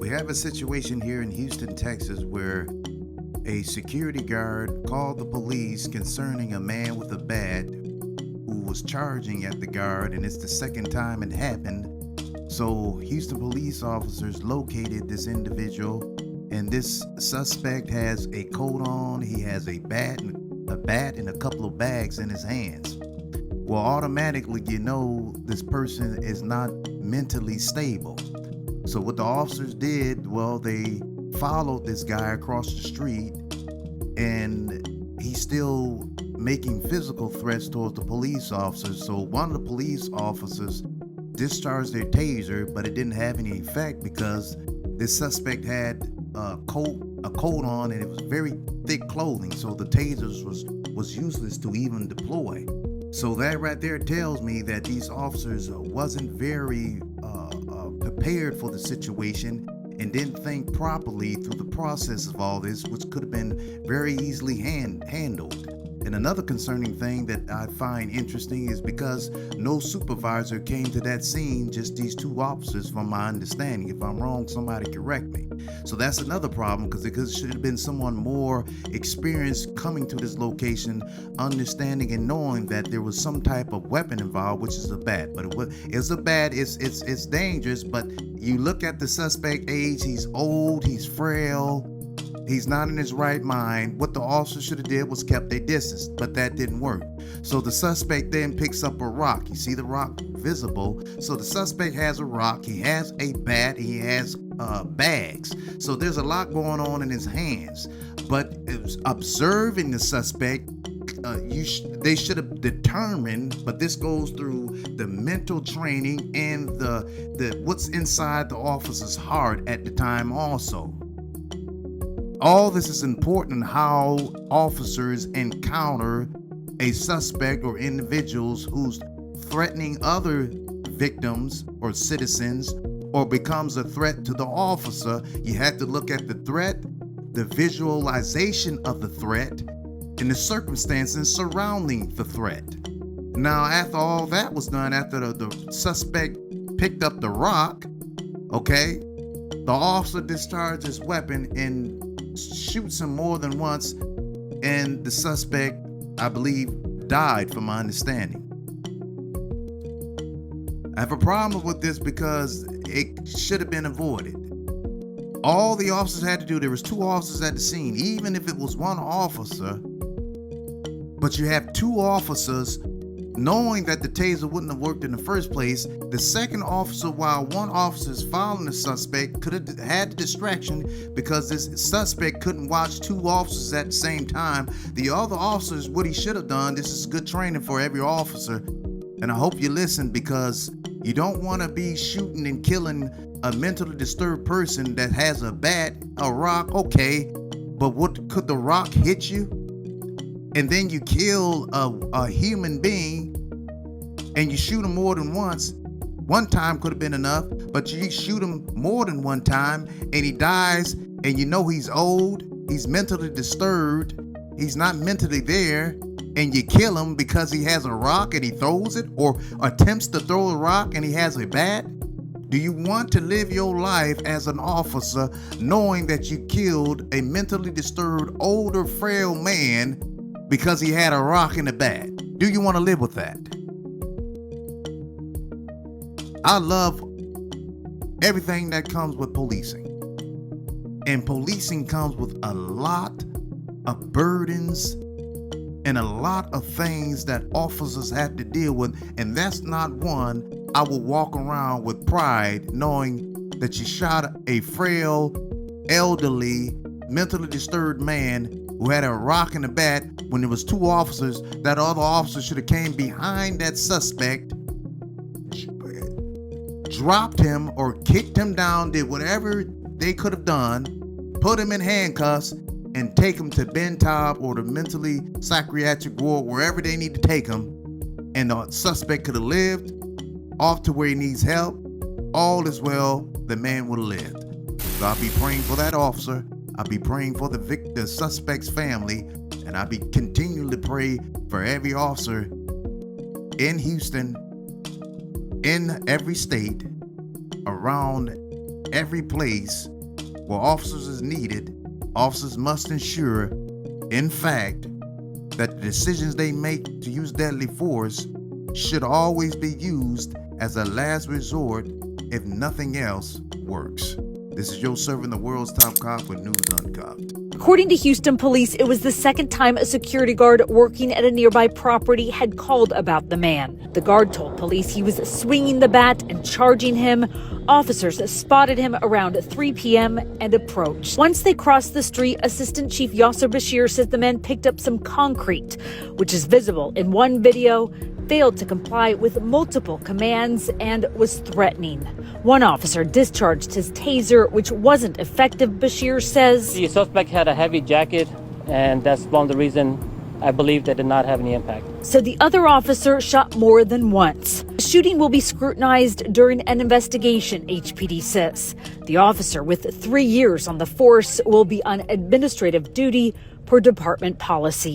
We have a situation here in Houston, Texas, where a security guard called the police concerning a man with a bat who was charging at the guard, and it's the second time it happened. So Houston police officers located this individual, and this suspect has a coat on. He has a bat and a couple of bags in his hands. Well, automatically, this person is not mentally stable. So what the officers did, well, they followed this guy across the street, and he's still making physical threats towards the police officers. So one of the police officers discharged their taser, but it didn't have any effect because this suspect had a coat on, and it was very thick clothing. So the tasers was useless to even deploy. So that right there tells me that these officers wasn't very prepared for the situation and didn't think properly through the process of all this, which could have been very easily handled. And another concerning thing that I find interesting is because no supervisor came to that scene, just these two officers, from my understanding. If I'm wrong, somebody correct me. So that's another problem, because it should have been someone more experienced coming to this location, understanding and knowing that there was some type of weapon involved, which is a bat. But it's a bat. It's dangerous. But you look at the suspect age. He's old. He's frail. He's not in his right mind. What the officer should have did was kept their distance, but that didn't work. So the suspect then picks up a rock. You see the rock visible. So the suspect has a rock. He has a bat. He has bags. So there's a lot going on in his hands. But it was observing the suspect, they should have determined, but this goes through the mental training and the what's inside the officer's heart at the time also. All this is important, how officers encounter a suspect or individuals who's threatening other victims or citizens or becomes a threat to the officer. You have to look at the threat, the visualization of the threat, and the circumstances surrounding the threat. Now, after all that was done, after the suspect picked up the rock, okay, the officer discharged his weapon and shoots him more than once, and the suspect, I believe, died, from my understanding. I have a problem with this because it should have been avoided. All the officers had to do, there was two officers at the scene, even if it was one officer, but you have two officers knowing that the taser wouldn't have worked in the first place. The second officer, while one officer is following the suspect, could have had the distraction because this suspect couldn't watch two officers at the same time. The other officers, what he should have done, this is good training for every officer, and I hope you listen, because you don't want to be shooting and killing a mentally disturbed person that has a bat, a rock, okay, but what could the rock hit you? And then you kill a human being, and you shoot him more than once. One time could have been enough, but you shoot him more than one time, and he dies, and you know he's old, he's mentally disturbed, he's not mentally there, and you kill him because he has a rock and he throws it, or attempts to throw a rock and he has a bat. Do you want to live your life as an officer knowing that you killed a mentally disturbed, older, frail man because he had a rock and a bat? Do you want to live with that? I love everything that comes with policing. And policing comes with a lot of burdens and a lot of things that officers have to deal with. And that's not one I will walk around with pride knowing that you shot a frail, elderly, mentally disturbed man who had a rock and a bat when there was two officers. That other officer should have came behind that suspect, dropped him or kicked him down, did whatever they could have done, put him in handcuffs, and take him to Ben Taub or the mentally psychiatric ward, wherever they need to take him, and the suspect could have lived off to where he needs help. All is well, the man would have lived. So I'll be praying for that officer. I'll be praying for the suspect's family, and I'll be continually pray for every officer in Houston, in every state, around every place Where officers is needed, officers must ensure, in fact, that the decisions they make to use deadly force should always be used as a last resort if nothing else works. This is Joe serving the world's top cop with News Uncuffed. According to Houston police, it was the second time a security guard working at a nearby property had called about the man. The guard told police he was swinging the bat and charging him. Officers spotted him around 3 p.m. and approached. Once they crossed the street, Assistant Chief Yasser Bashir says the man picked up some concrete, which is visible in one video, failed to comply with multiple commands, and was threatening. One officer discharged his taser, which wasn't effective, Bashir says. The suspect had a heavy jacket, and that's one of the reasons I believe that did not have any impact. So the other officer shot more than once. The shooting will be scrutinized during an investigation, HPD says. The officer with 3 years on the force will be on administrative duty per department policy.